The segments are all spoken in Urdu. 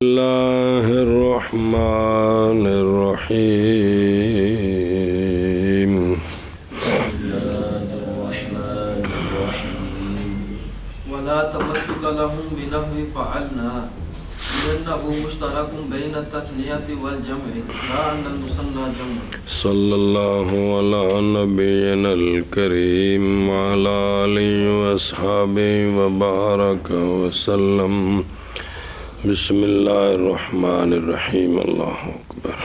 اللہ الرحمن الرحیم ولا تمسك لهم بنحو فعلنا لأنه مشترك بين التثنية والجمع لا أن المثنى جمع. صلی اللہ علی نبینا الکریم وعلی آلہ واصحابہ وبارک وسلم. بسم اللہ الرحمن الرحیم. اللہ اکبر.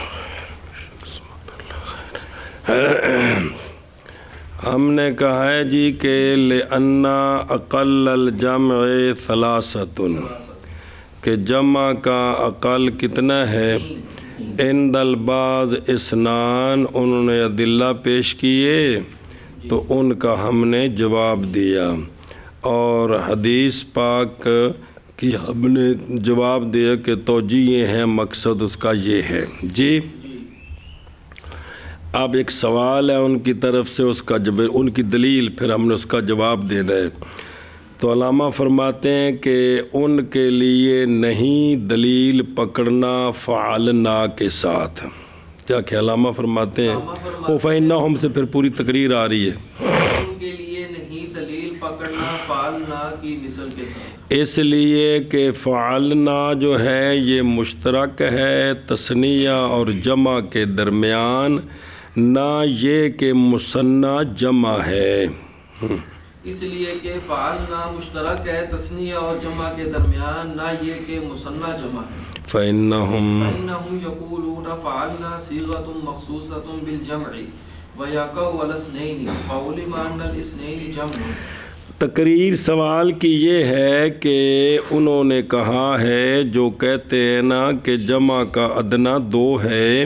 ہم نے کہا ہے جی کہ لأن اقل الجمع ثلاثۃ، کہ جمع کا اقل کتنا ہے؟ عند البعض اثنان، انہوں نے ادلہ پیش کیے تو ان کا ہم نے جواب دیا، اور حدیث پاک کہ ہم نے جواب دیا کہ توجیہ یہ ہے، مقصد اس کا یہ ہے جی. اب ایک سوال ہے ان کی طرف سے، اس کا جب ان کی دلیل پھر ہم نے اس کا جواب دے رہے. تو علامہ فرماتے ہیں کہ ان کے لیے نہیں دلیل پکڑنا فعلنا کے ساتھ. کیا کہ علامہ فرماتے ہیں وہ فإنہم سے پھر پوری تقریر آ رہی ہے. ان کے لیے نہیں دلیل پکڑنا فعلنا کی مثل کے ساتھ، اس لیے کہ فعلنا جو ہے یہ مشترک ہے تثنیہ اور جمع کے درمیان، نہ یہ کہ مثنیٰ جمع ہے. اس لیے کہ فعلنا مشترک ہے تثنیہ اور جمع کے درمیان، نہ یہ کہ مثنیٰ جمع ہے. فإنہم یقولون فعلنا صیغۃ مخصوصۃ بالجمع ویقع علی الاثنین فعلم ان الاثنین جمع. تقریر سوال کی یہ ہے کہ انہوں نے کہا ہے جو کہتے ہیں نا کہ جمع کا ادنا دو ہے،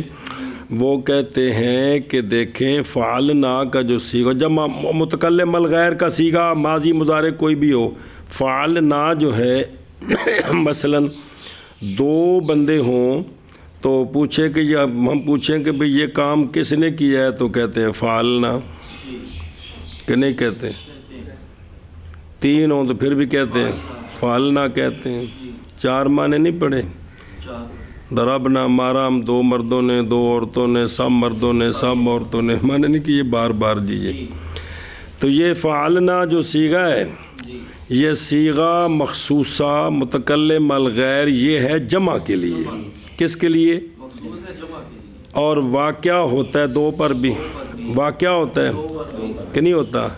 وہ کہتے ہیں کہ دیکھیں فعلنا کا جو صیغہ جمع متکلم الغیر کا صیغہ ماضی مضارع کوئی بھی ہو، فعلنا جو ہے مثلا دو بندے ہوں تو پوچھے کہ ہم پوچھیں کہ بھئی یہ کام کس نے کیا ہے، تو کہتے ہیں فعلنا، کہ نہیں کہتے؟ تین ہوں تو پھر بھی کہتے ہیں فعلنا کہتے ہیں. چار معنی نہیں پڑھے؟ ضربنا، مارا ہم دو مردوں نے، دو عورتوں نے، سب مردوں نے، سب عورتوں نے، معنی نہیں کہ یہ بار بار دیجیے. تو یہ فعلنا جو صیغہ ہے یہ صیغہ مخصوصہ متکلم الغیر، یہ ہے جمع کے لیے. کس کے لیے؟ اور واقعہ ہوتا ہے دو پر بھی، واقعہ ہوتا ہے کہ نہیں ہوتا؟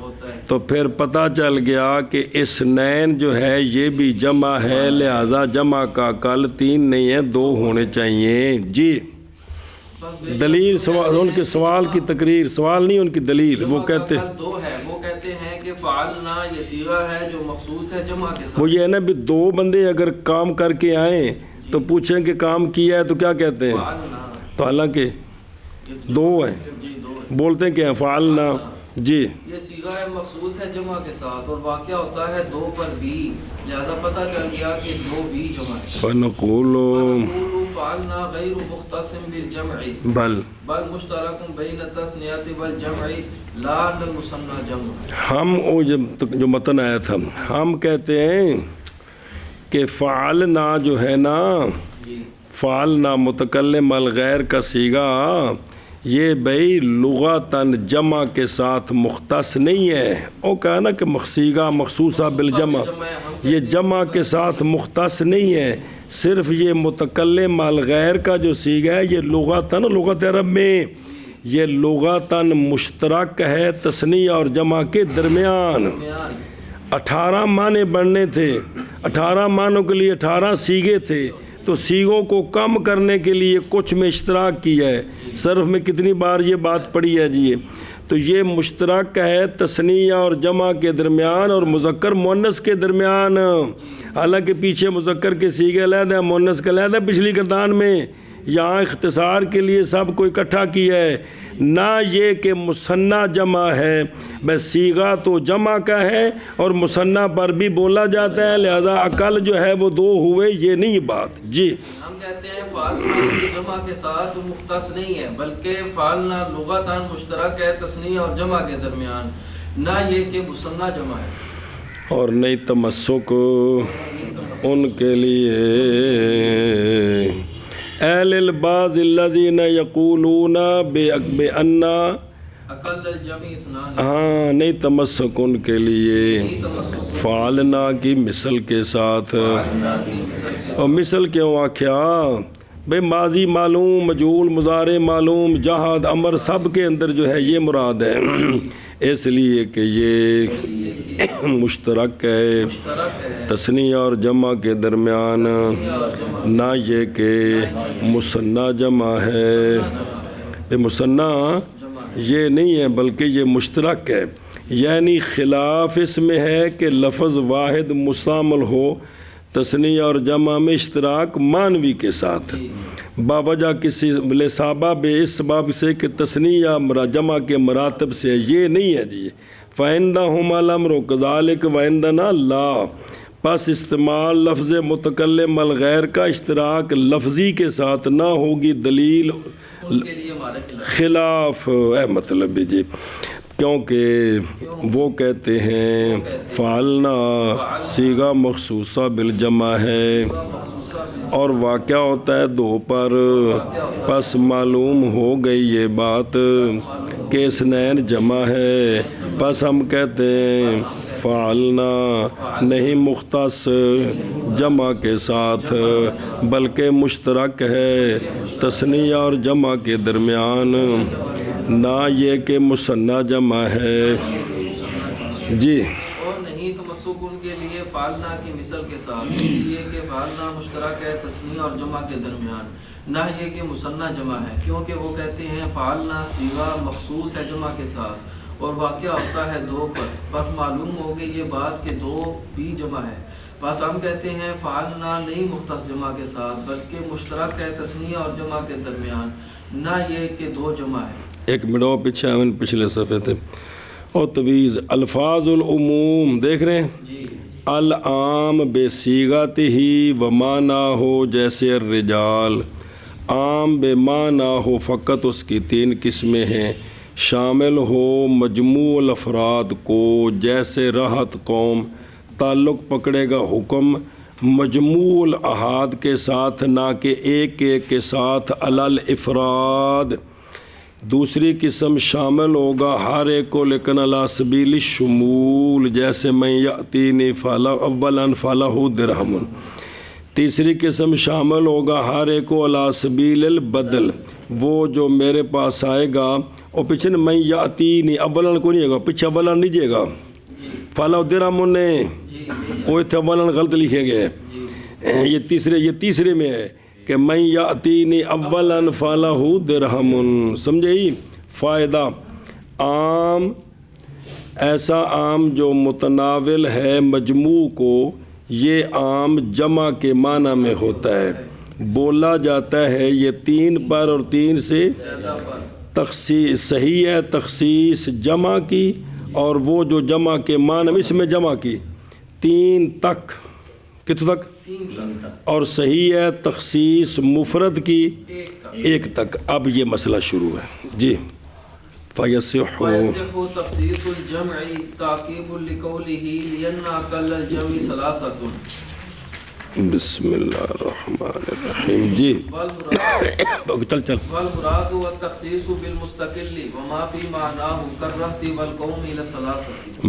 تو پھر پتہ چل گیا کہ اثنین جو ہے یہ بھی جمع ہے، لہذا جمع کا کل تین نہیں ہے، دو ہونے چاہیے جی. دلیل سوال، ان کے سوال کی تقریر، سوال نہیں ان کی دلیل. وہ کہتے دو ہے، وہ کہتے ہیں کہ فعلنا یہ صیغہ ہے جو مخصوص ہے جمع کے ساتھ. وہ یہ ہے نا بھی دو بندے اگر کام کر کے آئیں تو پوچھیں کہ کام کیا ہے تو کیا کہتے ہیں؟ تو حالانکہ دو ہیں، بولتے ہیں کہ فعلنا جی. یہ صیغہ مخصوص ہے جمع کے ساتھ اور واقعہ ہوتا ہے دو پر بھی، لہذا پتہ چل گیا کہ دو بھی جمع ہے. فنقول فعلنا غیر مختص بالجمع بل مشترک بین التثنیۃ والجمع لا ان المثنى جمع. ہم جو متن آیا تھا، ہم کہتے ہیں کہ فعلنا جو ہے نا، فعلنا متکلم الغیر کا صیغہ یہ بھئی لغتاً جمع کے ساتھ مختص نہیں ہے. وہ کہا نا کہ صیغہ مخصوصہ بالجمع، یہ جمع کے ساتھ مختص نہیں ہے، صرف یہ متکلم الغیر کا جو صیغہ ہے یہ لغتاً، لغت عرب میں یہ لغتاً مشترک ہے تثنیہ اور جمع کے درمیان. 18 معنی بننے تھے، 18 معنوں کے لیے 18 صیغے تھے، تو صیغوں کو کم کرنے کے لیے کچھ میں اشتراک کیا ہے. صرف میں کتنی بار یہ بات پڑھی ہے جی. تو یہ مشترک ہے تثنیہ اور جمع کے درمیان اور مذکر مؤنث کے درمیان. حالانکہ پیچھے مذکر کے صیغے علیحدہ ہے، مؤنث کا علیحدہ پچھلی گردان میں، یہاں اختصار کے لیے سب کو اکٹھا کیا ہے. نہ یہ کہ مثنیٰ جمع ہے، بس صیغہ تو جمع کا ہے اور مثنیٰ پر بھی بولا جاتا ہے، لہذا عقل جو ہے وہ دو ہوئے، یہ نہیں بات جی. ہم کہتے ہیں فعلنا جمع کے ساتھ مختص نہیں ہے، بلکہ فعلنا لغتاً مشترک ہے تثنیہ اور جمع کے درمیان، نہ یہ کہ مثنیٰ جمع ہے. اور نہیں تمسک ان کے لیے اہل البعض الذین یقولون بأن اقل الجمع اثنان ہاں نہیں تمسک ان کے لیے فعلنا کی مثل کے ساتھ اور مثل کیوں آکھیا بھئی ماضی معلوم مجہول مضارع معلوم جہاد امر سب کے اندر جو ہے یہ مراد ہے اس لیے کہ یہ مشترک ہے تثنیہ اور جمع کے درمیان نہ یہ کہ مثنیٰ جمع ہے یہ مثنیٰ یہ نہیں ہے بلکہ یہ مشترک ہے یعنی خلاف اس میں ہے کہ لفظ واحد مستعمل ہو تثنیہ اور جمع میں اشتراک معنوی کے ساتھ باوجہ کسی لسبب اس سبب سے کہ تثنیہ جمع کے مراتب سے یہ نہیں ہے جی فَعِنْدَهُمَا الْأَمْرُ كَذَلِكَ وَعِنْدَنَا لَا پس استعمال لفظ متکلم الغیر کا اشتراک لفظی کے ساتھ نہ ہوگی دلیل ان کے لیے ہمارے خلاف ہے مطلب جی کیونکہ وہ کہتے ہیں فعلنا صیغہ مخصوصہ بالجمع ہے اور واقعہ ہوتا ہے دو پر پس معلوم ہو گئی یہ بات کہ اثنین جمع ہے پس ہم کہتے ہیں فعلنا نہیں مختص جمع کے ساتھ بلکہ مشترک ہے تثنیہ اور جمع کے درمیان نہ یہ کہ مثنیٰ جمع ہے جی اور نہیں تمسک ان کے لیے فعلنا کی مثل کے ساتھ اس لیے کہ فعلنا مشترک ہے تثنیہ اور جمع کے درمیان نہ یہ کہ مثنیٰ جمع ہے کیونکہ وہ کہتے ہیں فعلنا صیغہ مخصوص ہے جمع کے ساتھ اور واقعہ ہوتا ہے دو پر بس معلوم ہو گئی یہ بات کہ دو بھی جمع ہے بس ہم کہتے ہیں فعلنا نہیں مختص جمع کے ساتھ بلکہ مشترک ہے تثنیہ اور جمع کے درمیان نہ یہ کہ دو جمع ہے ایک منٹ اور پیچھے ہمیں پچھلے صفحے تھے اور تویز الفاظ العموم دیکھ رہے ہیں جی العام بے صیغت ہی و معنی ہو جیسے الرجال عام بے معنی ہو فقط اس کی تین قسمیں ہیں شامل ہو مجموع الافراد کو جیسے راحت قوم تعلق پکڑے گا حکم مجموع الاحاد کے ساتھ نہ کہ ایک ایک کے ساتھ علل افراد دوسری قسم شامل ہوگا ہر ایک کو لیکن علی سبیل الشمول جیسے میں یأتینی اولا فلہ درہم تیسری قسم شامل ہوگا ہر ایک کو علی سبیل البدل وہ جو میرے پاس آئے گا اور پیچھے میں یأتینی اولا کو نہیں ہے گا پیچھے اولا نہیں جائے گا فلہ درہم نے وہ اتنے اولا غلط لکھے گئے یہ تیسرے میں ہے کہ من یأتینی اولا فلہ درہم سمجھے ہی فائدہ عام ایسا عام جو متناول ہے مجموع کو یہ عام جمع کے معنی میں ہوتا ہے بولا جاتا ہے یہ تین پر اور تین سے تخصیص صحیح ہے تخصیص جمع کی اور وہ جو جمع کے معنی میں اس میں جمع کی تین تک کتنے تک اور صحیح ہے تخصیص مفرد کی ایک تک اب یہ مسئلہ شروع ہے جی فَيَصِحُ تخصیص الجمع تاکیب لقوله لأن اقل الجمع ثلاثة بسم اللہ الرحمن الرحیم جی چل والمراد والتخصیص بالمستقل وما في معناه كالرهط والقوم الى الثلاثه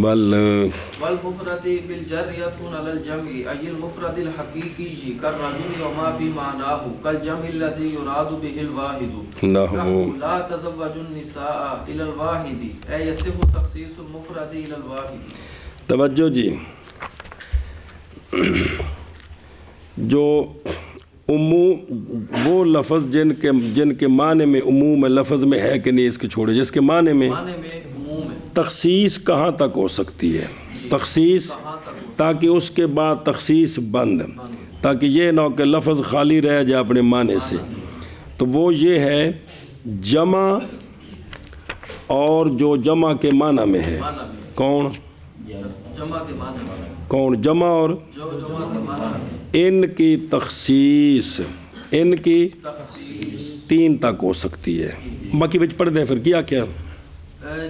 والمفرد بالجر يكون على الجمع اي المفرد الحقيقي كالرجل وما في معناه كالجمع الذي يراد به الواحد لا تزوج النساء الى الواحد اي يصح تخصيص المفرد الى الواحد توجہ جی جو وہ لفظ جن کے معنی میں عموم لفظ میں ہے کہ نہیں اس کے چھوڑے جس کے معنی میں تخصیص کہاں تک ہو سکتی ہے تخصیص تاکہ اس کے بعد تخصیص بند تاکہ یہ نہ ہو کہ لفظ خالی رہ جائے اپنے معنی سے تو وہ یہ ہے جمع اور جو جمع کے معنی میں ہے کون جمع اور ان کی تخصیص تین تک ہو سکتی ہے باقی بچ پڑھ دیں پھر کیا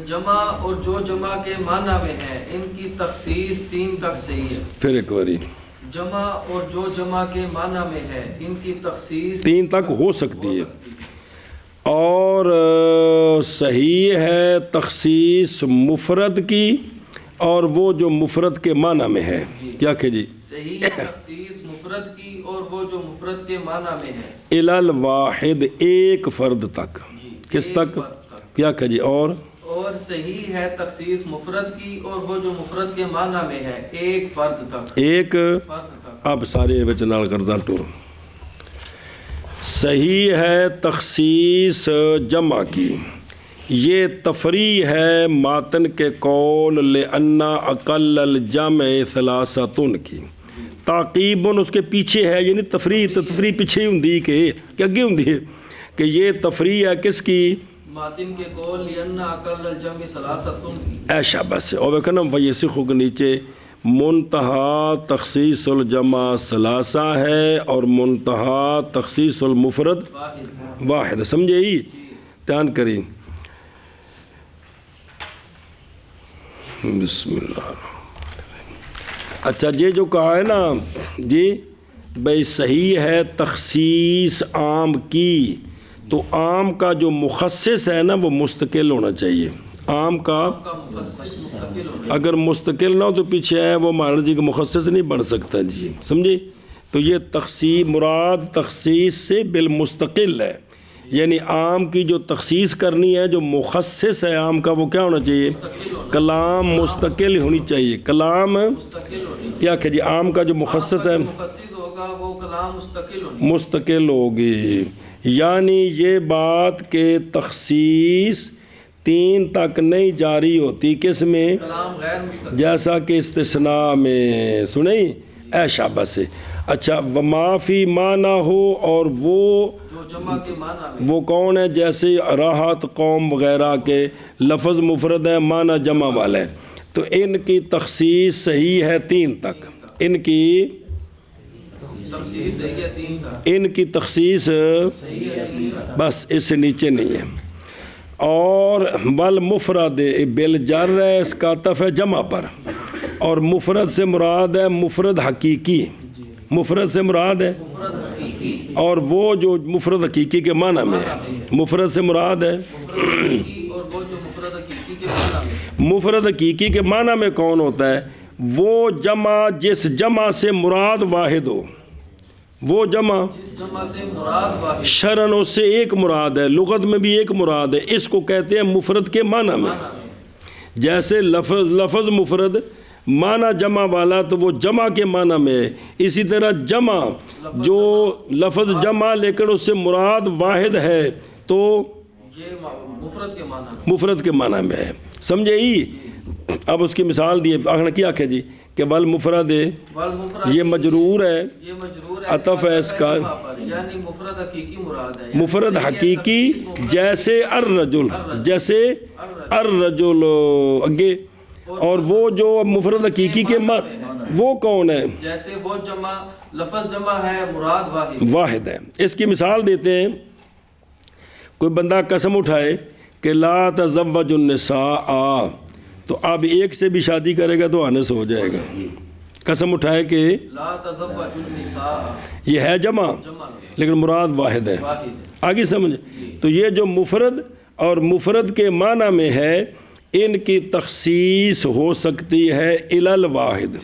جمع اور جو جمع کے معنی میں ہے ان کی تخصیص تین تک صحیح ہے پھر ایک باری جمع اور جو جمع کے معنی میں ہے ان کی تخصیص 3 تک ہو سکتی ہے، اور صحیح ہے تخصیص مفرد کی اور وہ جو مفرد کے معنی میں ہے. کیا کہ جی صحیح ہے تخصیص مفرد کی اور وہ جو مفرد کے معنی میں ہے الی الواحد، ایک فرد تک. کس تک؟ کیا کہ جی اور صحیح ہے تخصیص مفرد کی اور وہ جو مفرد کے معنی میں ہے ایک فرد تک. ایک فرد تک. اب سارے وچ نال کردا ٹور. صحیح ہے تخصیص جمع کی، یہ تفریح ہے ماتن کے قول لأن اقل الجمع ثلاثۃ کی. تعقیباً اس کے پیچھے ہے، یعنی تفریح پیچھے ہوندی کہ اگے ہوندی ہے کہ یہ تفریح ہے کس کی؟ ماتن کے قول لأن اقل الجمع ثلاثۃ کی. ایشا بس اور وہ کہنا ویسخ کے نیچے منتہا تخصیص الجمع ثلاثہ ہے اور منتہا تخصیص المفرد واحد. سمجھے ہی؟ دھیان کریں. بسم اللہ. اچھا یہ جو کہا ہے نا جی بھائی صحیح ہے تخصیص عام کی، تو عام کا جو مخصص ہے نا وہ مستقل ہونا چاہیے. عام کا اگر مستقل نہ ہو تو پیچھے ہے وہ مولانا جی کا مخصص نہیں بن سکتا جی. سمجھے؟ تو یہ تخصیص مراد تخصیص سے بالمستقل ہے، یعنی عام کی جو تخصیص کرنی ہے، جو مخصص ہے عام کا، وہ کیا ہونا چاہیے؟ کلام مستقل ہونی چاہیے. کلام کیا کہ جی عام کا جو مخصص ہے مخصص ہوگا وہ کلام مستقل ہوگی. یعنی یہ بات کہ تخصیص 3 تک نہیں جاری ہوتی کس میں؟ کلام غیر مستقل، جیسا کہ استثناء میں. سنیں ایشا بس. اچھا وما فی معنی ہو، اور وہ جو جمع کے معنی میں وہ کون ہے؟ جیسے راحت قوم وغیرہ کے لفظ مفرد ہے، معنی جمع والا ہے، تو ان کی تخصیص صحیح ہے 3 تک. ان کی تخصیص صحیح ہے 3 تک. ان کی تخصیص صحیح ہے 3 تک. بس اس سے نیچے نہیں ہے. اور والمفرد بالجر ہے، اس کا عطف ہے جمع پر، اور مفرد سے مراد ہے مفرد حقیقی. مفرد سے مراد ہے مفرد حقیقی، اور وہ جو مفرد حقیقی کے معنی میں ہے. مفرد سے مراد ہے مفرد حقیقی اور وہ جو مفرد حقیقی کے معنی میں. مفرد حقیقی کے معنی میں کون ہوتا ہے؟ وہ جمع جس جمع سے مراد واحد ہو. وہ جمع جس جمع سے مراد واحد، شرعاً اس سے ایک مراد ہے، لغت میں بھی ایک مراد ہے. اس کو کہتے ہیں مفرد کے معنی میں. جیسے لفظ مفرد معنی جمع والا تو وہ جمع کے معنی میں ہے. اسی طرح جمع جو لفظ جمع لیکن اس سے مراد واحد ہے تو یہ مفرد کے معنی میں. مفرد کے معنی میں ہے. سمجھے ہی؟ اب اس کی مثال دی آخر کیا کہ جی کہ والمفرد والمفرد یہ مجرور ہے، یہ مجرور ہے، عطف ہے اس کا، جمع پر، یعنی مفرد حقیقی مراد ہے. مفرد حقیقی جیسے الرجل، جیسے الرجل اگے. اور وہ جو مفرد حقیقی کے وہ کون ہے؟ جیسے وہ جمع لفظ جمع ہے مراد واحد ہے. اس کی مثال دیتے ہیں. کوئی بندہ قسم اٹھائے کہ لا تزوج النساء، تو اب ایک سے بھی شادی کرے گا تو آنے سے ہو جائے گا. قسم اٹھائے کہ لا تزوج النساء، یہ ہے جمع لیکن مراد واحد ہے. آگے سمجھ. تو یہ جو مفرد اور مفرد کے معنی میں ہے، ان کی تخصیص ہو سکتی ہے الی الواحد.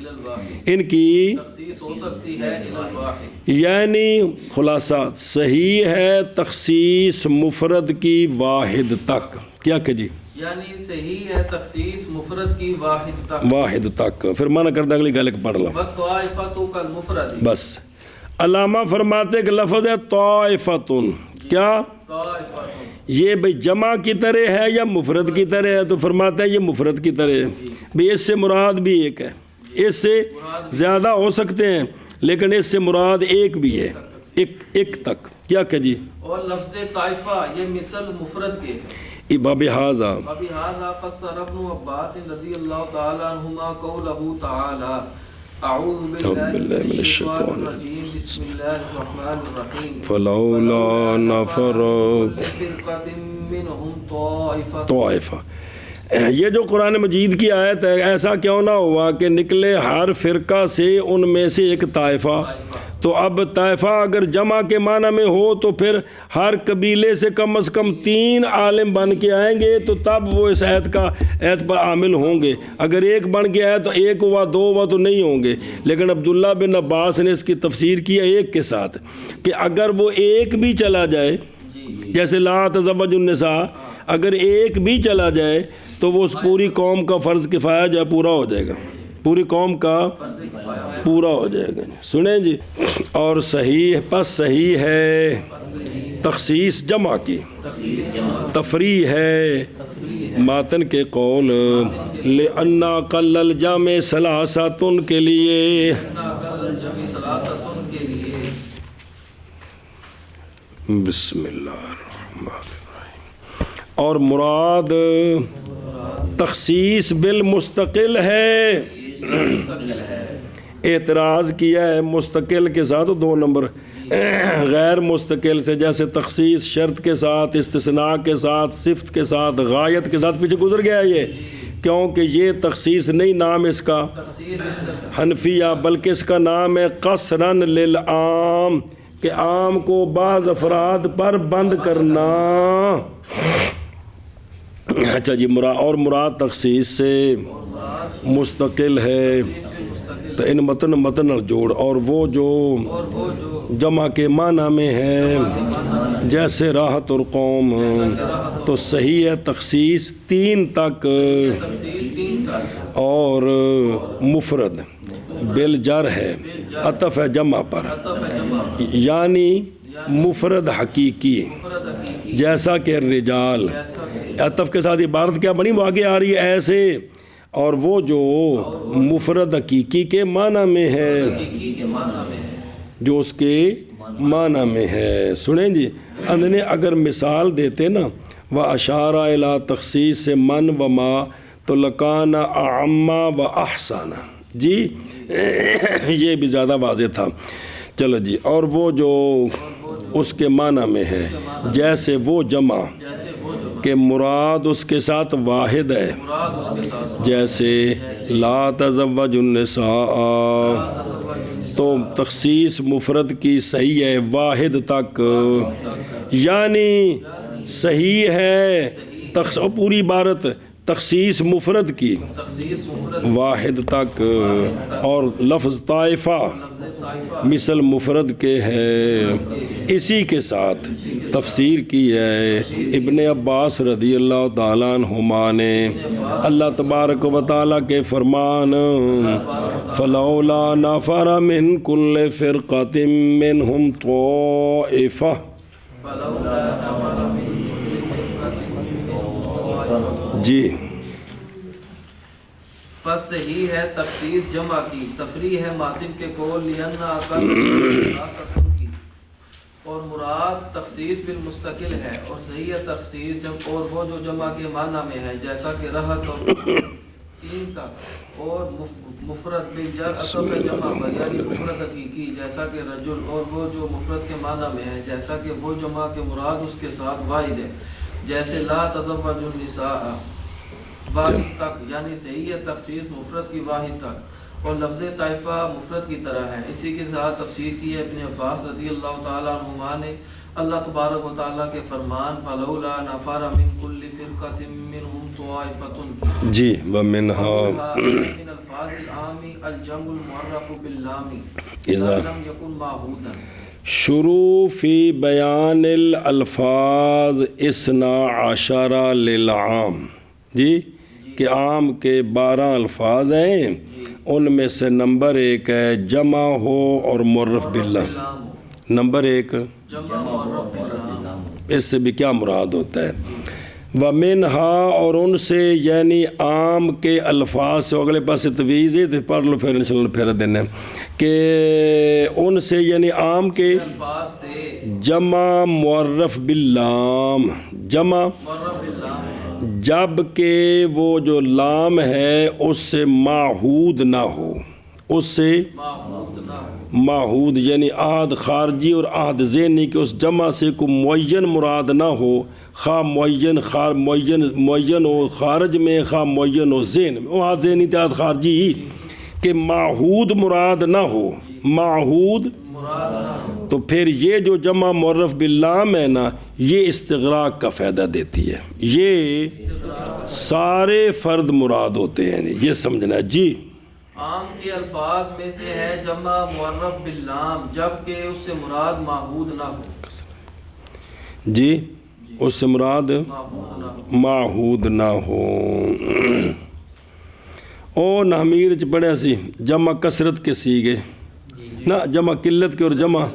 ان کی تخصیص ہو سکتی ہے الی الواحد. یعنی خلاصہ صحیح ہے تخصیص مفرد کی واحد تک. کیا کہ جی یعنی صحیح ہے تخصیص مفرد کی واحد تک. واحد تک. پھر معنی کردہ اگلی گل پڑھ لو. وَالطَّائِفَةُ كَالْمُفْرَدِ، بس علامہ فرماتے کہ لفظ ہے طائفتن. کیا طائفتun، یہ بھئی جمع کی طرح ہے یا مفرد کی طرح ہے؟ تو فرماتے ہیں یہ مفرد کی طرح ہے. بھئی اس سے مراد بھی ایک ہے، اس سے زیادہ ہو سکتے ہیں لیکن اس سے مراد ایک بھی ہے، ایک تک. کیا کہ جی اور لفظ طائفہ یہ مثل مفرد کے ہے. بہذا وبهذا فسر ابن عباس رضی اللہ تعالی عنہما قوله تعالی اعوذ باللہ من الشیطان الرجیم بسم اللہ الرحمن الرحیم فلولا نفر فرقة منهم طائفة. طائفہ. یہ جو قرآن مجید کی آیت ہے، ایسا کیوں نہ ہوا کہ نکلے ہر فرقہ سے ان میں سے ایک طائفہ؟ تو اب طائفہ اگر جمع کے معنی میں ہو تو پھر ہر قبیلے سے کم از کم 3 عالم بن کے آئیں گے تو تب وہ اس عہد پر عامل ہوں گے۔ اگر ایک بن گیا ہے تو 1 ہوا 2 ہوا تو نہیں ہوں گے۔ لیکن عبداللہ بن عباس نے اس کی تفسیر کی ہے ایک کے ساتھ کہ اگر وہ ایک بھی چلا جائے، جیسے لا تزوج النساء، اگر ایک بھی چلا جائے تو وہ اس پوری قوم کا فرض کفایہ جو ہے پورا ہو جائے گا، پوری قوم کا پورا ہو جائے گا۔ سنیں جی، اور صحیح ہے تخصیص جمع کی، تفریح ہے ماتن کے قول لِأَنَّا قَلَّ الْجَمْعِ ثَلَاثَةٌ کے لیے، بسم اللہ الرحمن الرحیم، اور مراد تخصیص بالمستقل ہے۔ اعتراض کیا ہے مستقل کے ساتھ 2 نمبر، غیر مستقل سے جیسے تخصیص شرط کے ساتھ، استثناء کے ساتھ، صفت کے ساتھ، غایت کے ساتھ، پیچھے گزر گیا یہ، کیونکہ یہ تخصیص نہیں نام اس کا حنفیہ، بلکہ اس کا نام ہے قصراً للعام، کہ عام کو بعض افراد پر بند کرنا۔ اچھا جی، مراد تخصیص سے مستقل ہے، تو ان متن جوڑ، اور وہ جو جمع کے معنی میں ہے جیسے راحت اور قوم، تو صحیح ہے تخصیص 3 تک، اور مفرد بالجر ہے، عطف ہے جمع پر، یعنی مفرد حقیقی، جیسا کہ الرجال، عطف کے ساتھ عبارت کیا بنی، وہ آگے آ رہی ہے ایسے، اور وہ جو مفرد حقیقی کے معنی میں ہے، جو اس کے معنی میں ہے۔ سنیں جی، اندنے اگر مثال دیتے نا وَأَشَارَ إِلَىٰ تَخْصِيصِ مَنْ وَمَا، تو لَكَانَ أَعَمَّ وَأَحْسَنَ، جی یہ بھی زیادہ واضح تھا۔ چلو جی، اور وہ جو اس کے معنی میں ہے جیسے وہ جمع کہ مراد اس کے ساتھ واحد ہے، جیسے لا تزوج النساء، تو تخصیص مفرد کی صحیح ہے واحد تک، یعنی صحیح ہے پوری عبارت تخصیص مفرد کی واحد تک، اور لفظ طائفہ مثل مفرد کے ہے۔ اسی کے ساتھ تفسیر کی ہے ابن عباس رضی اللہ تعالیٰ عنہما نے اللہ تبارک و تعالیٰ کے فرمان فلولا نفر من کل فرقۃ منہم طائفہ، جی پس صحیح ہے تخصیص جمع کی، تفریح ہے ماتن کے قول لِأَنَّا أَقَلُّ ثَلَاثَةٌ کی، اور مراد تخصیص بالمستقل ہے، اور صحیح ہے تخصیص اور وہ جو جمع کے معنی میں ہے جیسا کہ رہت اور 3 تک، اور مفرد بالجر عطف جمع پر، یعنی مفرد حقیقی جیسا کہ رجل، اور وہ جو مفرد کے معنی میں ہے جیسا کہ وہ جمع کے مراد اس کے ساتھ واحد ہے، جیسے لا تزوج النساء، واحد تک، یعنی صحیح ہے تخصیص مفرد کی واحد تک، اور لفظ طائفہ مفرد کی طرح ہے۔ اسی کے ساتھ تفسیر کی ہے ابن عباس رضی اللہ تعالیٰ عنہما نے اللہ تبارک و تعالیٰ کے فرمان فلولا نفر من کل فرقۃ منہم طائفۃ، جی ومنها من الفاظ العام الجمع المعرف باللام اذا لم يكن معهودا۔ شروع فی بیان الالفاظ 12 للعام، جی کہ عام کے 12 الفاظ ہیں، ان میں سے نمبر 1 ہے جمع ہو اور معرف باللہ، نمبر 1 اس سے بھی کیا مراد ہوتا ہے، وَمِنْهَا، اور ان سے یعنی عام کے الفاظ سے، اگلے پاس تفویض ہے پڑھ لو پھر انشاءاللہ پھر دینے، کہ ان سے یعنی عام کے الفاظ سے جمع معرف باللام، جمع جب کہ وہ جو لام ہے اس سے معہود نہ ہو، اس سے معہود نہ ہو، معہود یعنی عہد خارجی اور عہد ذہنی کہ اس جمع سے کوئی معین مراد نہ ہو، خواہ معین ہو خارج میں، خواہ معین ہو ذہن میں، وہ عہد ذہنی تھے عہد خارجی ہی، کہ معہود مراد نہ ہو، معہود تو پھر یہ جو جمع معرف باللام ہے نا، یہ استغراق کا فائدہ دیتی ہے، یہ سارے فرد مراد ہوتے ہیں، یہ سمجھنا جی۔ عام کے الفاظ میں سے ہے جمع معرف باللام جبکہ اس سے مراد معہود نہ ہو، جی اس سے مراد معہود نہ ہو۔ معہود نہ ہو۔ او نامیر چ پڑھیا سی جمع کثرت کے سیگے نہ جمع قلت کے اور جمع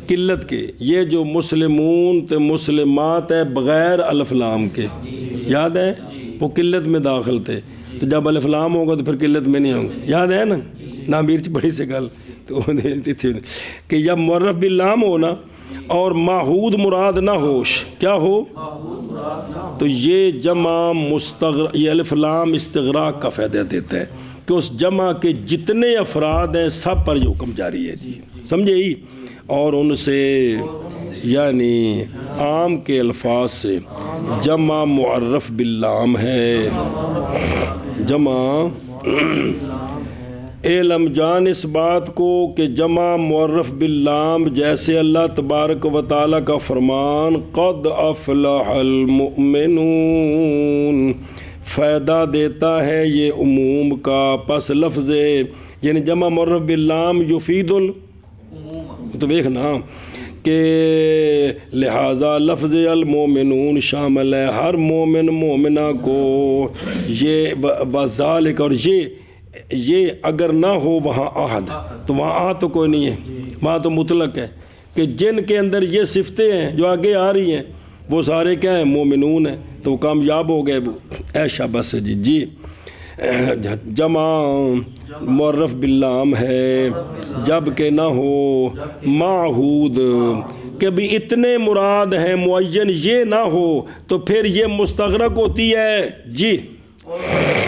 قلت کے، یہ جو مسلمون تے مسلمات ہے بغیر الف لام کے، یاد ہے وہ قلت میں داخل تھے، تو جب الف لام ہوگا تو پھر قلت میں نہیں ہوں گے، یاد ہے نا نامیر چ پڑھی سے گل تو کہ جب معرف باللام ہو نا اور معہود مراد نہ ہوش، کیا ہو تو یہ جمع یہ الف لام استغراق کا فائدہ دیتا ہے کہ اس جمع کے جتنے افراد ہیں سب پر یہ حکم جاری ہے جی، سمجھے ہی، اور ان سے یعنی عام کے الفاظ سے جمع معرف باللام ہے، جمع علم جان اس بات کو کہ جمع معرف باللام جیسے اللہ تبارک و تعالیٰ کا فرمان قد افلح المؤمنون فائدہ دیتا ہے یہ عموم کا، پس لفظ یعنی جمع معرف باللام یفید تو دیکھنا کہ لہٰذا لفظ المومنون شامل ہے ہر مومن مومنہ کو، یہ وذالک اور یہ اگر نہ ہو وہاں عہد تو وہاں عہد تو کوئی نہیں ہے، وہاں تو مطلق ہے کہ جن کے اندر یہ صفتیں ہیں جو آگے آ رہی ہیں وہ سارے کیا ہیں مومنون ہیں، تو کامیاب ہو گئے وہ، ایشا بس جی جی۔ جمع معرف باللام ہے جب کہ نہ ہو معہود، کہ بھی اتنے مراد ہیں معین یہ نہ ہو تو پھر یہ مستغرق ہوتی ہے جی۔ اور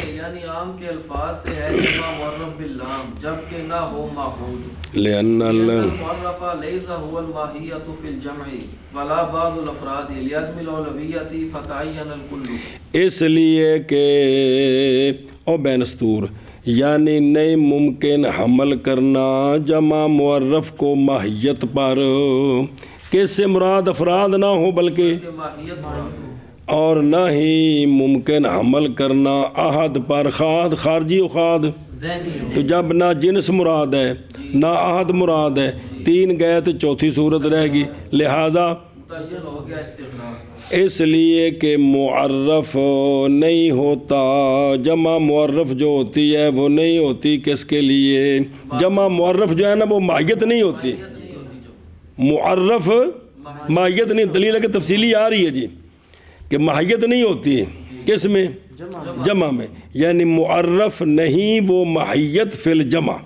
یعنی عام کے الفاظ سے ہے جمع معرف باللام جبکہ نہ ہو معہود، لأن المعرف ليس هو الماہیۃ فی الجمع ولا بعض الافراد لعدم الاولویۃ فتعین الکل، اس لیے کہ او بینستور یعنی نہیں ممکن حمل کرنا جمع معرف کو ماہیت پر، کہ اس سے مراد افراد نہ ہو بلکہ ماہیت مراد ہو، اور نہ ہی ممکن حمل کرنا عہد پر خاد خارجی و خاد، تو جب نہ جنس مراد ہے نہ عہد مراد ہے، تین گئے تو چوتھی صورت رہ گی، لہٰذا متعین ہو گیا استغراق، اس لیے کہ معرف نہیں ہوتا، جمع معرف جو ہوتی ہے وہ نہیں ہوتی کس کے لیے، جمع معرف جو ہے نا وہ ماہیت نہیں ہوتی، معرف ماہیت نہیں، دلیل ہے کہ تفصیلی آ رہی ہے جی کہ ماہیت نہیں ہوتی کس میں جمع میں، یعنی معرف نہیں وہ ماہیت فی الجمع،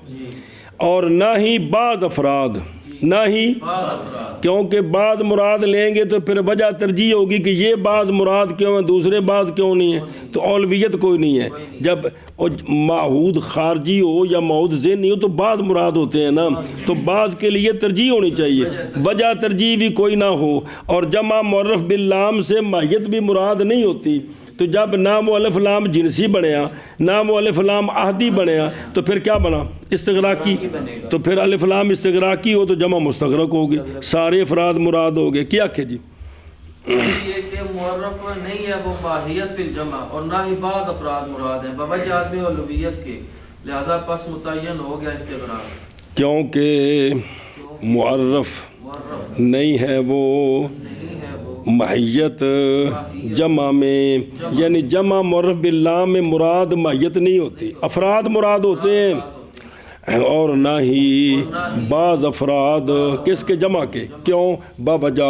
اور نہ ہی بعض افراد، نہ ہی کیونکہ بعض مراد لیں گے تو پھر وجہ ترجیح ہوگی کہ یہ بعض مراد کیوں ہیں دوسرے بعض کیوں نہیں ہیں، تو اولویت کوئی نہیں ہے، جب معہود خارجی ہو یا معہود ذہنی ہو تو بعض مراد ہوتے ہیں نا، تو بعض کے لیے ترجیح ہونی چاہیے، وجہ ترجیح بھی کوئی نہ ہو، اور جمع معرف باللام سے ماہیت بھی مراد نہیں ہوتی، تو جب نہ وہ الف لام جنسی بنیا نہ وہ الف لام عہدی بنیا تو پھر کیا بنا استغراقی، تو پھر الف لام استغراقی ہو تو جمع مستغرق ہوگی، سارے افراد مراد ہو گئے، کیا کہ جی یہ کہ معرف نہیں ہے وہ ماہیت فی الجمع اور نہ ہی بعض افراد مراد ہیں بوجہ عدم اولویت کے، لہذا پس متعین ہو گیا استغراق، کیونکہ معرف نہیں ہے وہ ماہیت جمع میں، یعنی جمع معرف باللام میں مراد ماہیت نہیں ہوتی، افراد مراد ہوتے ہیں، اور نہ ہی بعض افراد کس کے جمع کے، کیوں بوجہ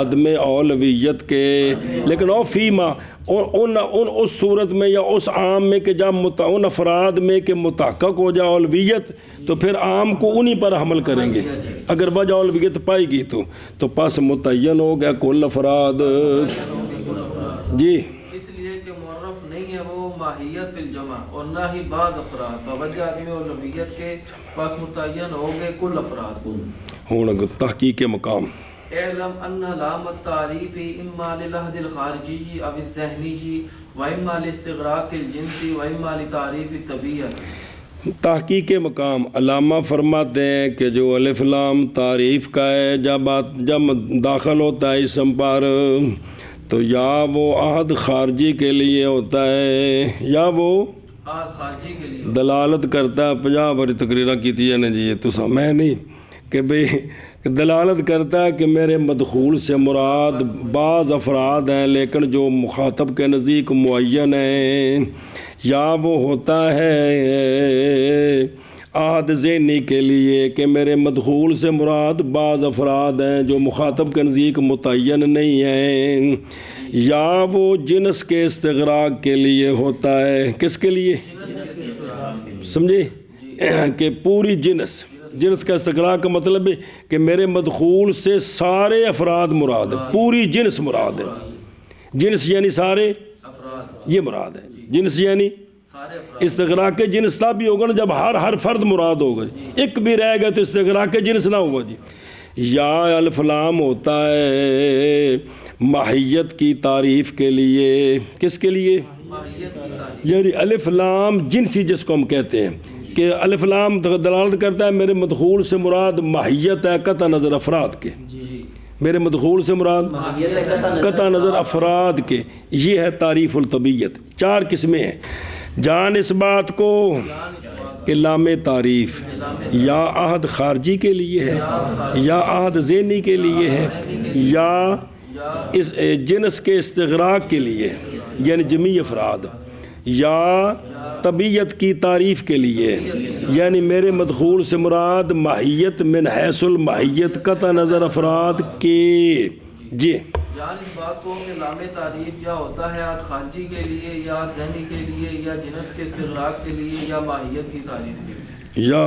عدم اولویت کے، لیکن او فیما ان اس صورت میں یا اس عام میں کہ جب ان افراد میں کہ متحقق ہو جائے اولویت تو پھر عام کو انہی پر حمل کریں گے، اگر وجہ اولویت پائی گی تو پس متعین ہو گیا کل افراد جی۔ اس لیے کہ معرف نہیں ہے وہ ماہیت فی الجمع اور نہ ہی بعض افراد، توجہ آدمی اور لمیت کے پاس متعین ہو گئے کل افراد۔ ہوں تحقیق مقام اعلم ان علامت تعریف اما للحد الخارجی او الذہنی و اما لاستغراق الجنسی و اما لتعریف الطبیعت۔ تحقیق مقام علامہ فرماتے ہیں کہ جو الف لام تعریف کا ہے، جب داخل ہوتا ہے اسم پر تو یا وہ عہد خارجی کے لیے ہوتا ہے یا وہ عہد خارجی کے لیے دلالت کرتا ہے۔ 50 باری تقریرہ کی تھی نے جی، یہ تو سمجھ نہیں کہ بھئی دلالت کرتا ہے کہ میرے مدخول سے مراد بعض افراد ہیں لیکن جو مخاطب کے نزدیک معین ہیں، یا وہ ہوتا ہے عہد ذہنی کے لیے کہ میرے مدخول سے مراد بعض افراد ہیں جو مخاطب کے نزدیک متعین نہیں ہیں، یا وہ جنس کے استغراق کے لیے ہوتا ہے۔ کس کے لیے سمجھے کہ پوری جنس کا استغراق کا مطلب ہے کہ میرے مدخول سے سارے افراد مراد ہے، پوری جنس مراد ہے۔ جنس یعنی سارے یہ مراد ہے، جنس یعنی استغراق کے جنس تب بھی ہوگا نا جب ہر فرد مراد ہوگا، ایک بھی رہے گا تو استغراق کے جنس نہ ہوگا جی۔ یا الف لام ہوتا ہے ماہیت کی تعریف کے لیے، کس کے لیے؟ یعنی الف لام جنسی جس کو ہم کہتے ہیں کہ الف لام دلالت کرتا ہے میرے مدخول سے مراد ماہیت ہے قطع نظر افراد کے، میرے مدخول سے مراد قطع نظر افراد کے، یہ ہے تعریف الطبیعت۔ 4 قسمیں ہیں، جان اس بات کو علام تعریف یا عہد خارجی کے لیے ہے، یا عہد ذہنی کے لیے ہے، یا اس جنس کے استغراق کے لیے یعنی جمیع افراد، یا طبیعت کی تعریف کے لیے یعنی میرے مدخول سے مراد ماہیت من حیث الماہیت قطع نظر افراد کے۔ جی جان اس بات کو کہ لام تعریف یا ہوتا ہے عہد خارجی کے لیے، یا عہد ذہنی کے لیے، یا جنس کے استغراق کے لیے، یا ماہیت کی تعریف کے لیے، یا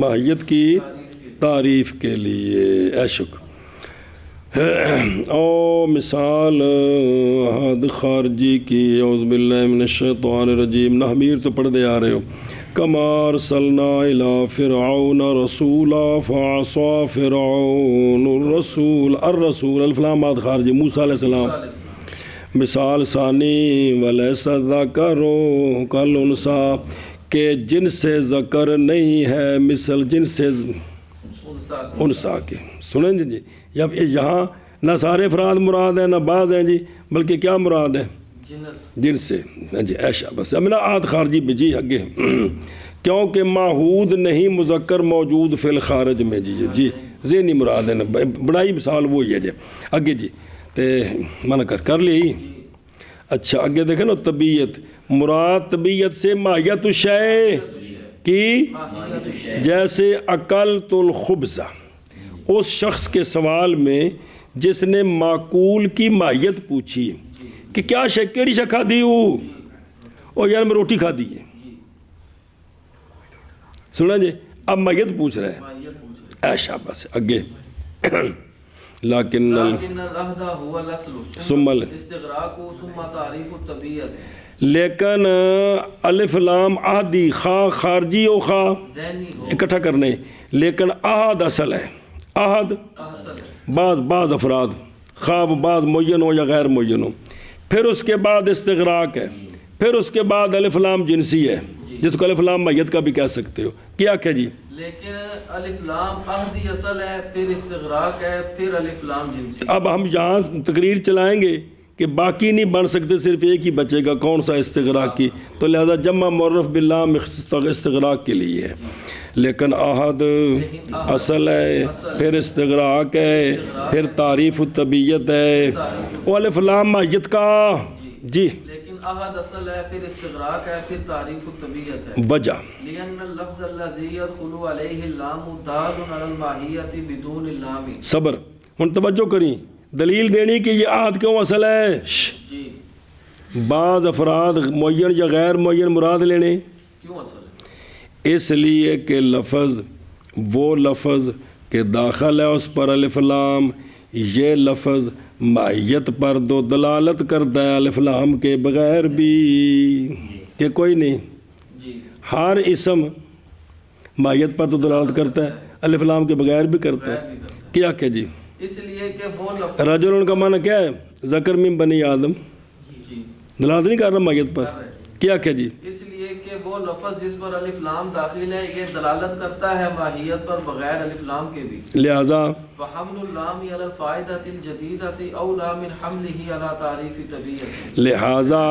ماہیت کی تعریف کے لیے۔ اے شکر۔ او مثال عہد خارجی کی، اعوذ باللہ من الشیطان الرجیم، نحمیر تو پڑھ دے آ رہے ہو، کما ارسلنا الی فرعون رسولا فعصى فرعون الرسول الف لام عہد خارجی موسیٰ علیہ السلام۔ مثال ثانی ولیس الذکر کالانثیٰ، کہ جن سے ذکر نہیں ہے مثل جن سے انثیٰ کے۔ سنیں جی، جب یہاں نہ سارے افراد مراد ہیں نہ بعض ہیں جی، بلکہ کیا مراد ہے؟ جن سے جی ایشا بس امنا عہد خارجی بجی اگے، کیونکہ معہود نہیں مذکر موجود فی الخارج میں جی ذہنی مراد ہے نا، بڑائی مثال وہی ہے جی اگے جی تے من کر لی۔ اچھا اگے دیکھیں نا، طبیعت مراد طبیعت سے ماہیت الشیء کی، جیسے اکلت الخبز، اس شخص کے سوال میں جس نے معقول کی ماہیت پوچھی کہ کیا شے کیڑی شے کھا دی ہو، او یار میں روٹی کھا دی ہے، سنا جی اب ماہیت پوچھ رہا ہے۔ ایشا بس اگے لیکن العہد هو الاصل ثم استغراق ثم تعریف الطبیعت، لیکن الف لام عہدی خواہ خارجی و خواہ ذہنی ہو اکٹھا کرنے، لیکن عہد اصل ہے، عہد اصل ہے، بعض افراد خواہ بعض معین ہو یا غیر معین ہو، پھر اس کے بعد استغراق ہے، پھر اس کے بعد الف لام جنسی ہے جس کو الف لام ماہیت کا بھی کہہ سکتے ہو۔ کیا کہ جی لیکن الف لام عہدی اصل ہے، پھر استغراق ہے، پھر الف لام جنسی۔ اب ہم یہاں تقریر چلائیں گے کہ باقی نہیں بن سکتے، صرف ایک ہی بچے گا، کون سا؟ استغراق کی، تو لہذا جمع معرف باللام استغراق کے لیے ہے، لیکن عہد اصل ہے، پھر استغراق ہے، پھر تعریف الطبیعت ہے، وہ الف لام ماہیت کا جی، لیکن عہد اصل ہے، پھر استغراق ہے، پھر تعریف الطبیعت ہے۔ وجہ لأن اللفظ الذي يدخل عليه اللام دال على الماہیت بدون اللام۔ صبر، ہن توجہ کریں، دلیل دینی کہ یہ عہد کیوں اصل ہے۔ جی بعض افراد معین یا غیر معین مراد لینے، کیوں اصل ہے؟ اس لیے کہ لفظ وہ لفظ کہ داخل ہے اس پر الف لام، یہ لفظ ماہیت پر تو دلالت کرتا ہے الف لام کے بغیر بھی کہ کوئی نہیں. جی ہر اسم ماہیت پر تو دلالت کرتا ہے الف لام کے بغیر بھی کرتا ہے. کیا کہ جی اس لیے کہ وہ لفظ رجل کا معنی کیا ہے؟ ذکر من بنی آدم. جی دلالت نہیں کر رہا ماہیت پر. کیا کہ جی اس لیے کہ وہ لفظ جس پر الف لام داخل ہے یہ دلالت کرتا ہے ماہیت پر بغیر الف لام کے بھی. لہذا فحمل اللام علی الفائدۃ الجدیدۃ اولی من حملہ علی تعریف طبیعت. لہذا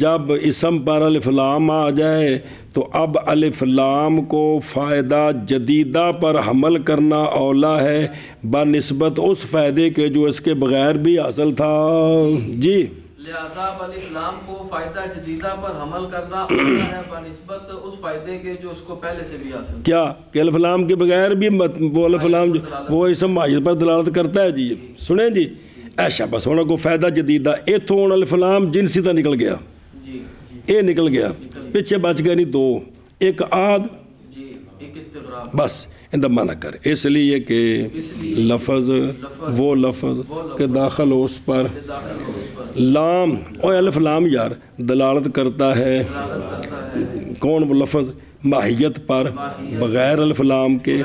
جب اسم پر الف لام آ جائے تو اب الف لام کو فائدہ جدیدہ پر حمل کرنا اولا ہے بنسبت اس فائدے کے جو اس کے بغیر بھی حاصل تھا. جی لہذا الف لام کو فائدہ جدیدہ پر حمل کرنا اولا ہے بنسبت اس فائدے کے جو اس کو پہلے سے بھی حاصل. کیا کہ الف لام کے بغیر بھی وہ الف لام جو وہ اسم ماہیت پر دلالت کرتا ہے. جی سنیں جی ایسا بس ہونا کو فائدہ جدیدہ اتوں ہوں الف لام جنسی تا نکل گیا. جی یہ نکل گیا پیچھے بچ گئے نہیں دو ایک آد جی ایک استغراق بس ان منع کر. اس لیے کہ لفظ وہ لفظ کے داخل ہو اس پر داخل ہو اس پر لام اور الف لام یار دلالت کرتا ہے دلالت کرتا ہے کون وہ لفظ ماہیت پر بغیر الف لام کے.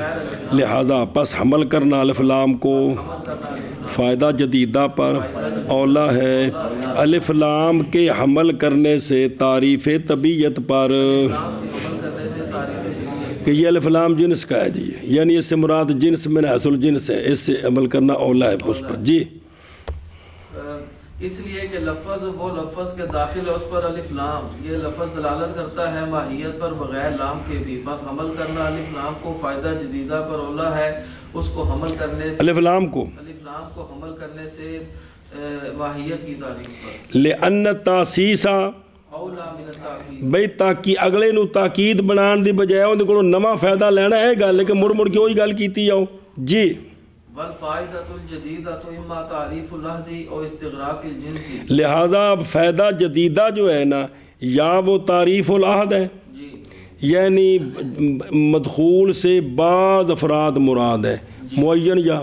لہٰذا پس حمل کرنا الف لام کو فائدہ جدیدہ پر اولا ہے الف لام کے حمل کرنے سے تعریف طبیعت پر عمل کرنے سے تعریف جدیدت. کہ یہ الف لام جنس کا ہے. جی یعنی اس سے مراد جنس من حیث الجنس ہے اس سے عمل کرنا اولا ہے اس پر. جی اس لیے کہ لفظ وہ لفظ کے داخل ہے اس پر الف لام یہ لفظ دلالت کرتا ہے ماہیت پر بغیر لام کے بھی. بس حمل کرنا الف لام کو فائدہ جدیدہ پر اولا ہے اس کو حمل کرنے سے الف لام کو حمل کرنے سے ماہیت کی تعریف پر. لأن تاسیس اولا من التاکید بھئی تاکہ اگلے نو تاکید بنان دی بجائے اندے کولوں نواں فائدہ لینا ہے گل کہ مڑ مڑ کے وہی گل کیتی جاؤ. جی والفائدۃ الجدیدۃ اما تعریف العہد او استغراق الجنسی. لہٰذا اب فائدہ جدیدہ جو ہے نا یا وہ تعریف العہد ہے جی یعنی مدخول سے بعض افراد مراد ہے معین یا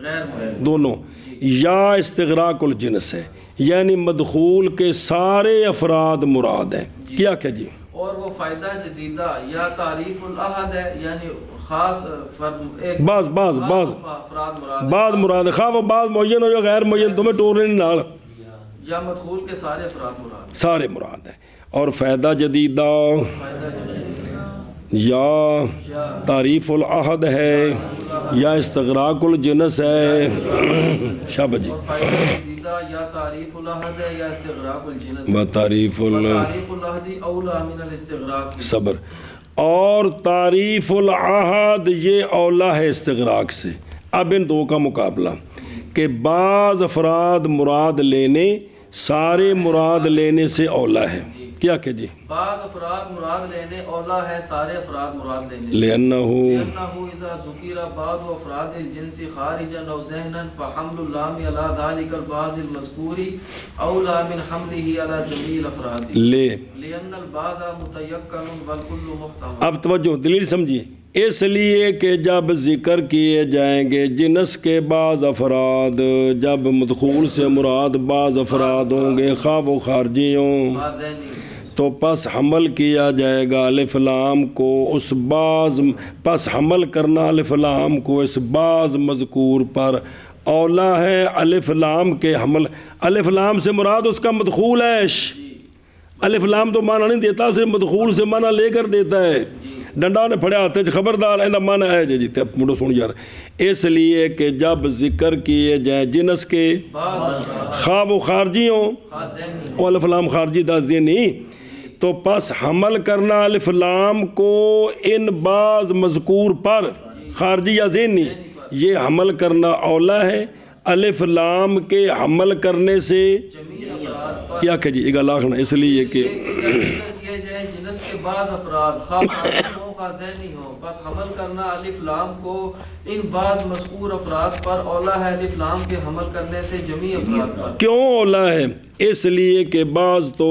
غیر معین دونوں یا استغراق الجنس ہے یعنی مدخول کے سارے افراد مراد ہیں. کیا کہ جی اور وہ فائدہ جدیدہ یا تعریف العہد ہے یعنی خاص ایک بعض افراد مراد بعض مراد خواہ وہ بعض معین ہو یا غیر معین تمہیں ٹورنے نال یا مدخول کے سارے افراد مراد سارے مراد ہیں. اور فائدہ جدیدہ فائدہ جدیدہ یا تعریف العہد ہے یا استغراق الجنس ہے. شاباش جی فائدہ جدیدہ یا تعریف العہد ہے یا استغراق الجنس. تعریف تعریف العہد اولا من الاستغراق. صبر اور تعریف العہد یہ اولا ہے استغراق سے. اب ان دو کا مقابلہ کہ بعض افراد مراد لینے سارے مراد لینے سے اولا ہے. کیا کہ جی بعض افراد مراد لینے اولا ہے سارے افراد مراد لینے. لأنه اذا ذکر بعض افراد الجنس خارجا او ذہنا فحمل اللام علی ذلك البعض المذکور اولا من حمله علی جمیع الافراد لأن البعض متيقن والكل محتمل. اب توجہ دلیل سمجھیے. اس لیے کہ جب ذکر کیے جائیں گے جنس کے بعض افراد جب مدخول سے مراد بعض افراد ہوں گے خواہ وہ خارجی ہوں تو پس حمل کیا جائے گا الف لام کو اس بعض پس حمل کرنا الف لام کو اس بعض مذکور پر اولا ہے الف لام کے حمل. الف لام سے مراد اس کا مدخول ہے. الف لام تو معنی نہیں دیتا صرف مدخول سے معنی لے کر دیتا ہے. ڈنڈا نے پھڑیا ہاتھ خبردار ایندہ معنی ہے جی تے مڑو سن یار. اس لیے کہ جب ذکر کیے جائیں جنس کے خواہ وہ خارجی ہوں وہ الف لام خارجی دا ذہنی تو پس حمل کرنا الف لام کو ان بعض مذکور پر خارجی یا ذہنی یہ حمل کرنا اولا ہے الف لام کے حمل کرنے سے. کیا کہ جی اگلا آخنا اس لیے کہ جنس کے بعض افراد خواہ ذہنی ہو بس حمل کرنا الف لام کو ان بعض مذکور افراد پر اولا ہے الف لام کے حمل کرنے سے جمیع افراد پر. کیوں اولا ہے؟ اس لیے کہ بعض تو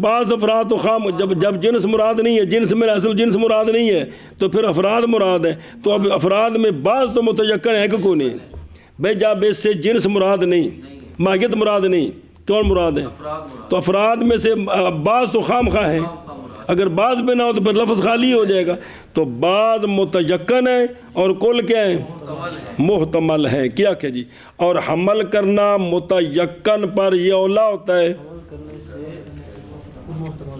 بعض افراد تو خام جب جنس مراد نہیں ہے، جنس میں اصل جنس مراد نہیں ہے تو پھر افراد مراد ہیں، تو اب افراد میں بعض تو متیقن ہے کہ کوئی نہیں؟ بھئی جب اس سے جنس مراد نہیں، ماہیت مراد نہیں، کون مراد ہے؟ تو افراد میں سے بعض تو خام خواہ ہیں، اگر بعض بھی نہ ہو تو پھر لفظ خالی ہو جائے گا، تو بعض متیقن ہے اور کل کیا ہے؟ محتمل ہے. کیا کہ جی اور حمل کرنا متیقن پر یہ اولا ہوتا ہے.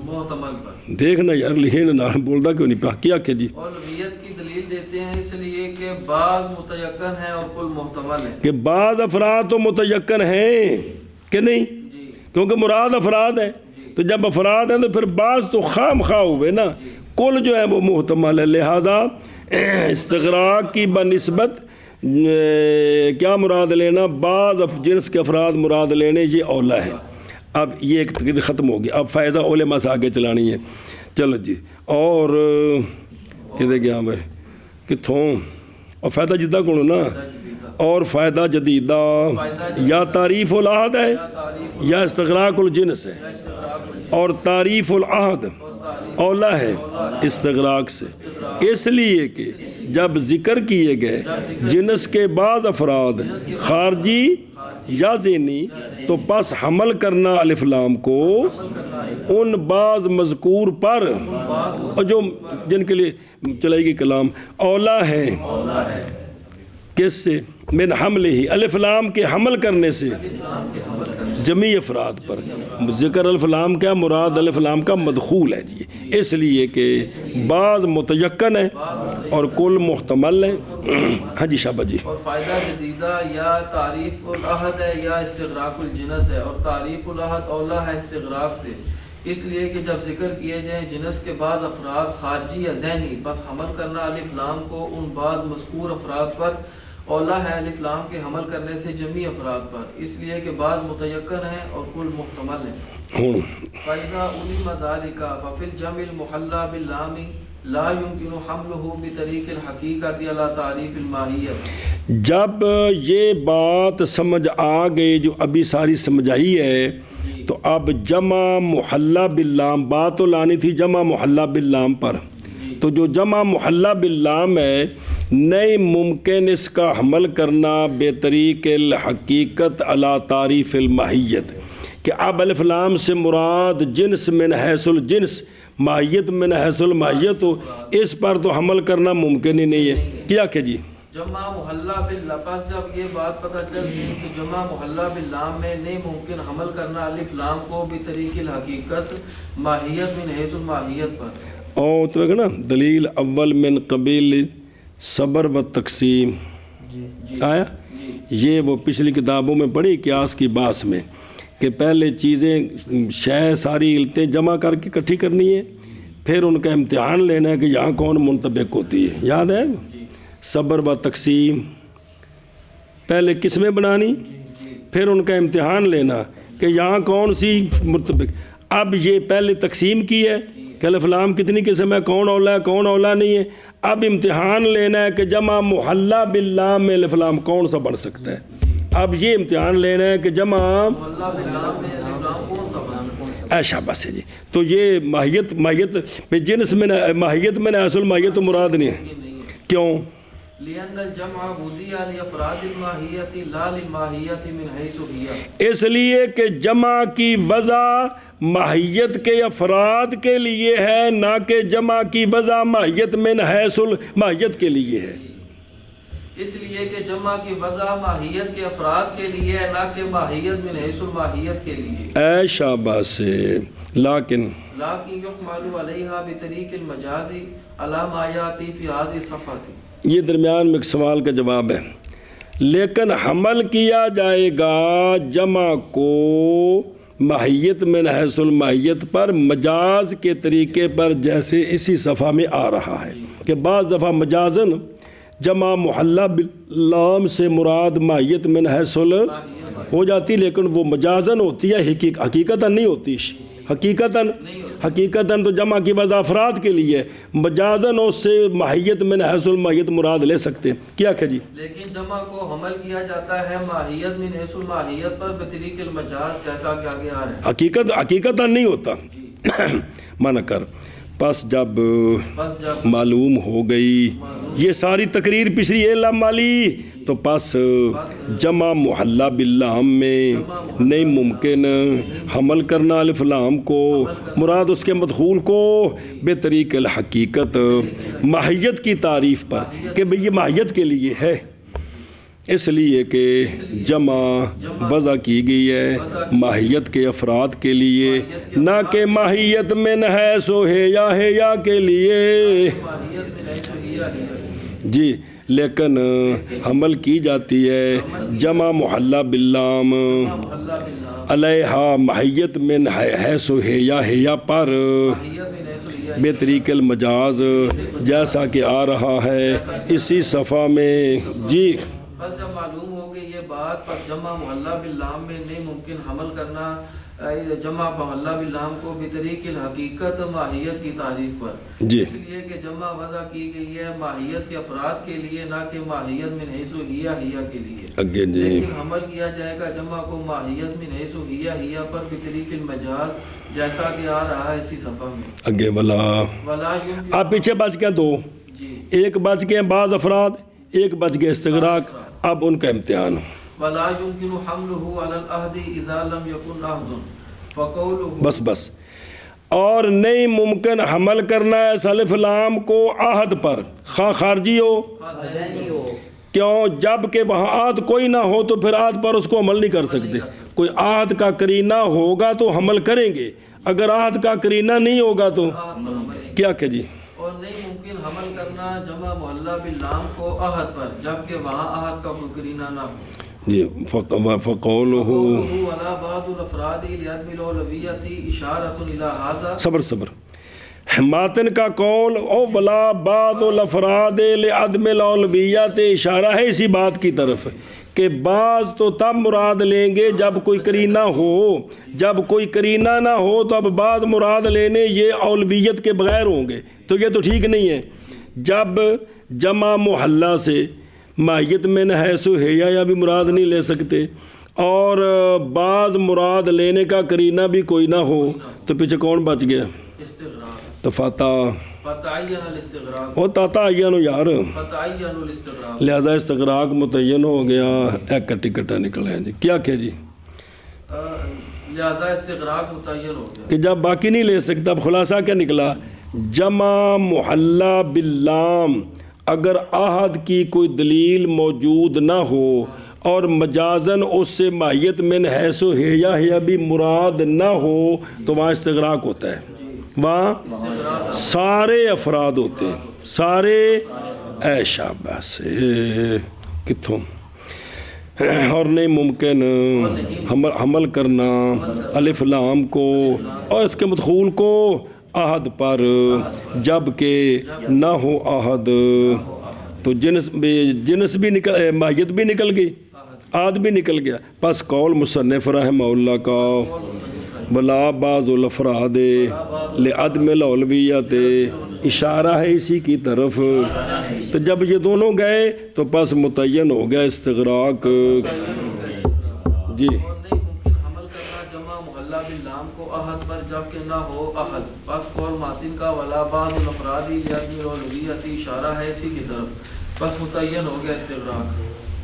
محتمل پر دیکھنا یار لکھے نہ بولتا کیوں نہیں پا. کیا کہ جی اور لغویت کی دلیل دیتے ہیں اس لیے کہ بعض متیقن ہے اور کل محتمل ہے. کہ بعض افراد تو متیقن ہیں کہ نہیں، کیونکہ مراد افراد ہے، تو جب افراد ہیں تو پھر بعض تو خام خواہ ہوئے نا، کل جو ہے وہ محتمل ہے. لہذا استغراق کی بنسبت کیا مراد لینا، بعض جنس کے افراد مراد لینے یہ اولا ہے. اب یہ ایک تقریر ختم ہوگی، اب فائدہ علماء سے آگے چلانی ہے. چلو جی اور کدھر گیا میں کتوں اور فائدہ جدہ کون نا، اور فائدہ جدیدہ یا تعریف العہد ہے یا استغراق الجنس ہے، اور تعریف العہد اولا ہے استغراق سے، اس لیے کہ جب ذکر کیے گئے جنس کے بعض افراد خارجی یا ذہنی تو پس حمل کرنا الف لام کو ان بعض مذکور پر اور جو جن کے لیے چلائے گی کلام اولا ہے. کس سے؟ من حملہ ہی الف لام کے حمل کرنے سے جمیع افراد پر. ذکر الف لام کیا مراد الف لام کا مدخول ہے جی، اس لیے کہ بعض متیقن ہے اور کل محتمل ہے. ہاں جی شابہ جی. اور فائدہ جدیدہ یا تعریف العہد ہے یا استغراق الجنس ہے، اور تعریف العہد اولا ہے استغراق سے، اس لیے کہ جب ذکر کیے جائیں جنس کے بعض افراد خارجی یا ذہنی بس حمل کرنا الف لام کو ان بعض مذکور افراد پر اولا ہے الف لام کے حمل کرنے سے جمیع افراد پر، اس لیے کہ بعض متیقن ہیں اور کل محتمل ہیں. فَإِذَا عُلِمَ ذَلِكَ فَفِي الْجَمْعِ الْمُحَلَّى بِاللَّامِ لَا يُمْكِنُ حَمْلُهُ بِطَرِيقِ الْحَقِيقَةِ عَلَى تَعْرِيفِ الْمَاهِيَّةِ. جب یہ بات سمجھ آ گئی جو ابھی ساری سمجھائی ہے، تو اب جمع محلہ باللام بات تو لانی تھی جمع محلہ باللام پر، تو جو جمع محلہ باللام ہے نہیں ممکن اس کا حمل کرنا بے طریق الحقیقت علی تعریف الماہیت، کہ اب الف لام سے مراد جنس من حیث الجنس ماہیت من حیث الماہیت ہو، اس پر تو حمل کرنا ممکن ہی نہیں ہے. کیا کہ جی جمع محلہ باللام، جب یہ بات پتہ چل گئی کہ جمع محلہ باللام میں نہیں ممکن حمل کرنا الف لام کو بطریق الحقیقت ماہیت من حیث الماہیت پر. اور تو ہے نا دلیل اول من قبیل صبر و تقسیم آیا، یہ وہ پچھلی کتابوں میں پڑھی قیاس کی باس میں کہ پہلے چیزیں شے ساری علتیں جمع کر کے اکٹھی کرنی ہے، پھر ان کا امتحان لینا ہے کہ یہاں کون منطبق ہوتی ہے. یاد ہے صبر و تقسیم، پہلے قسمیں بنانی پھر ان کا امتحان لینا کہ یہاں کون سی منطبق. اب یہ پہلے تقسیم کی ہے کہ الف لام کتنی قسم ہے، کون اولا ہے کون اولا نہیں ہے. اب امتحان لینا ہے کہ جمع محلہ باللام میں الف لام کون سا بن سکتا ہے. اب یہ امتحان لینا ہے کہ جمع محلہ باللام میں الف لام کون سا بن سکتا ہے. ایشا بس ہے جی. تو یہ ماہیت پہ جنس میں ماہیت میں اصل ماہیت تو مراد نہیں ہے. کیوں؟ لأن الجمع وضع لأفراد الماہیت لا للماہیت من حیث ہی. اس لیے کہ جمع کی وضع ماہیت کے افراد کے لیے ہے، نہ کہ جمع کی وضع ماہیت من حیث الماہیت کے لیے ہے. اس لیے کہ جمع کی وضع ماہیت کے افراد کے لیے ہے، نہ کہ ماہیت من حیث الماہیت کے لیے. اے شاباش سے. لیکن یحمل علیہا بطریق المجاز علی ما یاتی فی هذه الصفحہ. یہ درمیان میں ایک سوال کا جواب ہے. لیکن حمل کیا جائے گا جمع کو ماہیت من حیث الماہیت پر مجاز کے طریقے پر، جیسے اسی صفحہ میں آ رہا ہے کہ بعض دفعہ مجازن جمع محلہ باللام سے مراد ماہیت من حیث ہو جاتی، لیکن وہ مجازن ہوتی ہے، حقیقتاً نہیں ہوتی. حقیقتاً نہیں ہوتا۔ حقیقتاً تو جمع کی وضع افراد کے لیے، مجازاً اس سے ماہیت من حیث الماہیت مراد لے سکتے ہیں. کیا کہ جی لیکن جمع کو حمل کیا جاتا ہے ماہیت من حیث الماہیت پر بطریق المجاز، جیسا کہ آگے آ رہا ہے. حقیقتاً نہیں ہوتا. منع کر. پس جب معلوم ہو گئی یہ ساری تقریر پچھلی علم والی، تو پس جمع محلہ باللام میں نہیں ممکن حمل کرنا الف لام کو، مراد اس کے مدخول کو بے طریق الحقیقت، ماہیت کی تعریف پر کہ بھئی یہ ماہیت کے لیے ہے، اس لیے کہ جمع وضع کی گئی ہے ماہیت کے افراد کے لیے، نہ کہ ماہیت من حیث یا کے لیے. ماہیت من حیث ہی جی لیکن حمل کی جاتی ہے جمع محلہ باللام محلہ باللہ علیہا ماہیت من حیث یا پر ماہیت من حیث ہی بے طریق المجاز، جیسا کہ آ رہا ہے اسی صفحہ میں. جی بس جب معلوم ہو گئی یہ بات، پس جمع محلہ باللام میں نہیں ممکن حمل کرنا جمع محلہ باللام کو بطریق الحقیقت ماہیت کی تعریف پر، جی اس لیے کہ جمع وضع کی گئی ہے ماہیت کے افراد کے لیے، نہ کہ ماہیت من حیث ہی کے لیے. اگے جی لیکن حمل کیا جائے گا جمع کو ماہیت من حیث ہی پر بطریق المجاز، جیسا کہ آ رہا ہے اسی صفحہ میں. اگے ولا ولا یمکن آپ پیچھے بچ گئے دو، جی ایک بچ گئے بعض افراد، ایک بچ گئے استغراق. اب ان کا امتحان ولا يمكن حمله على العهد اذا لم يكن عهد فقوله بس اور نہیں ممکن حمل کرنا ہے اس الف لام کو عہد پر، خواہ خارجی ہو کیوں، جب کہ وہاں عہد کوئی نہ ہو تو پھر عہد پر اس کو عمل نہیں کر سکتے. کوئی عہد کا قرینہ ہوگا تو حمل کریں گے، اگر عہد کا قرینہ نہیں ہوگا تو کیا کہ جی. اور نہیں ممکن حمل کرنا جمع محلہ باللام کو عہد پر، جبکہ وہاں عہد کا کوئی قرینہ نہ ہو. جی فقولہ ولا بعض الافراد لعدم الاولویت اشارۃ الی ھذا. صبر ماتن کا قول او بلا بعض الافراد لعدم الاولویت اشارہ ہے اسی بات کی طرف کہ بعض تو تب مراد لیں گے جب کوئی قرینہ ہو، جب کوئی قرینہ نہ ہو تو اب بعض مراد لینے یہ اولویت کے بغیر ہوں گے، تو یہ تو ٹھیک نہیں ہے. جب جمع محلہ سے ماہیت میں نہ حیث یا بھی مراد نہیں لے سکتے، اور بعض مراد لینے کا قرینہ بھی کوئی نہ ہو، تو پیچھے کون بچ گیا؟ استغراق. تو فتعین الاستغراق وہ تعین یار، فتعین الاستغراق. لہذا استغراق متعین ہو گیا. ایک کٹی کٹا نکلا ہے جی. کیا جی لہذا استغراق متعین ہو گیا کہ جب باقی نہیں لے سکتا. اب خلاصہ کیا نکلا؟ جمع محلہ باللام اگر عہد کی کوئی دلیل موجود نہ ہو اور مجازن اس سے ماہیت من حیث یا بھی مراد نہ ہو تو وہاں استغراق ہوتا ہے. وہاں سارے افراد ہوتے ہیں، سارے اے شاباش کتوں. اور نہیں ممکن حمل کرنا الف لام کو اور اس کے مدخول کو عہد پر، جب کہ نہ ہو عہد تو جنس بھی نکل، ماہیت بھی نکل گئی، عہد بھی نکل گیا. پس قول مصنف رحمہ اللہ کا بلا بعض الافراد لعدم الاولویت اشارہ ہے اسی کی طرف. تو جب یہ دونوں گئے تو پس متعین ہو گیا استغراق. جی باللام کو عہد پر جبکہ نہ ہو عہد. بس قول ماتن کا ولا بعض الافراد لعدم الاولویت اشارہ ہے اسی کی طرف، بس متعین ہو گیا استغراق.